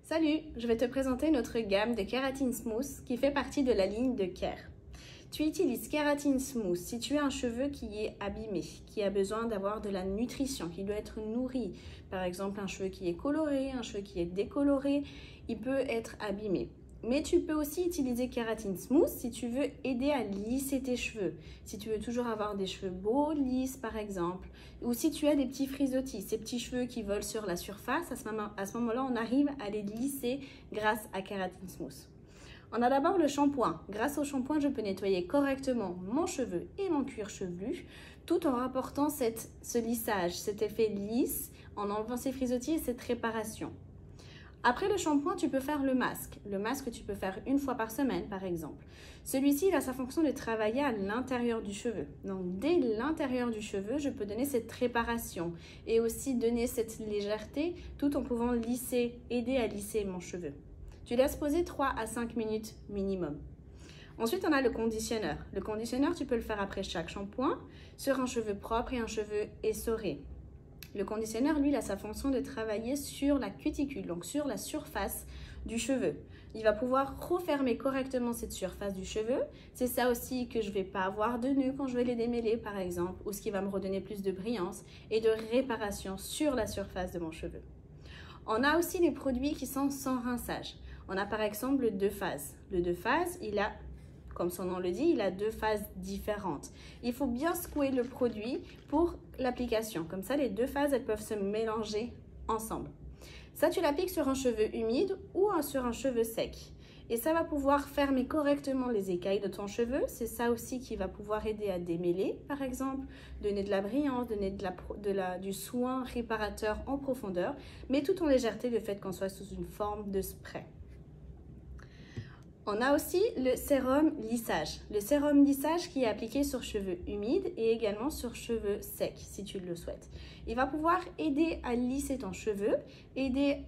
Salut, je vais te présenter notre gamme de Keratin Smooth qui fait partie de la ligne de Care. Tu utilises Keratin Smooth si tu as un cheveu qui est abîmé, qui a besoin d'avoir de la nutrition, qui doit être nourri. Par exemple, un cheveu qui est coloré, un cheveu qui est décoloré, il peut être abîmé. Mais tu peux aussi utiliser Keratin Smooth si tu veux aider à lisser tes cheveux. Si tu veux toujours avoir des cheveux beaux, lisses par exemple. Ou si tu as des petits frisottis, ces petits cheveux qui volent sur la surface, à ce moment-là, on arrive à les lisser grâce à Keratin Smooth. On a d'abord le shampoing. Grâce au shampoing, je peux nettoyer correctement mon cheveu et mon cuir chevelu, tout en rapportant ce lissage, cet effet lisse, en enlevant ces frisottis et cette réparation. Après le shampoing, tu peux faire le masque. Le masque, tu peux faire une fois par semaine, par exemple. Celui-ci, il a sa fonction de travailler à l'intérieur du cheveu. Donc, dès l'intérieur du cheveu, je peux donner cette réparation et aussi donner cette légèreté tout en pouvant lisser, aider à lisser mon cheveu. Tu laisses poser 3 à 5 minutes minimum. Ensuite, on a le conditionneur. Le conditionneur, tu peux le faire après chaque shampoing sur un cheveu propre et un cheveu essoré. Le conditionneur, lui, il a sa fonction de travailler sur la cuticule, donc sur la surface du cheveu. Il va pouvoir refermer correctement cette surface du cheveu. C'est ça aussi que je ne vais pas avoir de nœuds quand je vais les démêler, par exemple, ou ce qui va me redonner plus de brillance et de réparation sur la surface de mon cheveu. On a aussi les produits qui sont sans rinçage. On a par exemple le 2 phases. Le 2 phases, il a, comme son nom le dit, il a 2 phases différentes. Il faut bien secouer le produit pour l'application. Comme ça, les 2 phases, elles peuvent se mélanger ensemble. Ça, tu l'appliques sur un cheveu humide ou sur un cheveu sec. Et ça va pouvoir fermer correctement les écailles de ton cheveu. C'est ça aussi qui va pouvoir aider à démêler, par exemple, donner de la brillance, donner du soin réparateur en profondeur, mais tout en légèreté, le fait qu'on soit sous une forme de spray. On a aussi le sérum lissage. Le sérum lissage qui est appliqué sur cheveux humides et également sur cheveux secs, si tu le souhaites. Il va pouvoir aider à lisser ton cheveu, aider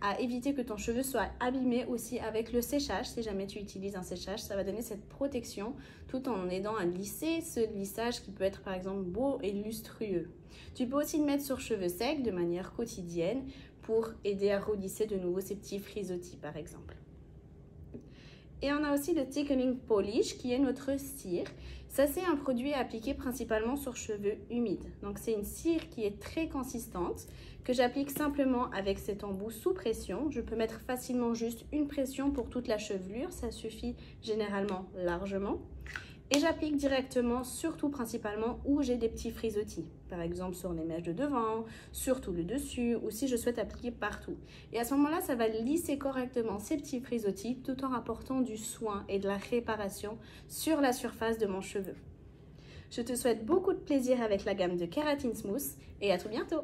à éviter que ton cheveu soit abîmé aussi avec le séchage. Si jamais tu utilises un séchage, ça va donner cette protection tout en aidant à lisser ce lissage qui peut être par exemple beau et lustreux. Tu peux aussi le mettre sur cheveux secs de manière quotidienne pour aider à relisser de nouveau ces petits frisottis par exemple. Et on a aussi le Thickening Polish qui est notre cire. Ça, c'est un produit appliqué principalement sur cheveux humides. Donc, c'est une cire qui est très consistante que j'applique simplement avec cet embout sous pression. Je peux mettre facilement juste une pression pour toute la chevelure. Ça suffit généralement largement. Et j'applique directement, surtout principalement où j'ai des petits frisottis. Par exemple sur les mèches de devant, sur tout le dessus, ou si je souhaite appliquer partout. Et à ce moment-là, ça va lisser correctement ces petits frisottis tout en rapportant du soin et de la réparation sur la surface de mon cheveu. Je te souhaite beaucoup de plaisir avec la gamme de Keratin Smooth et à tout bientôt!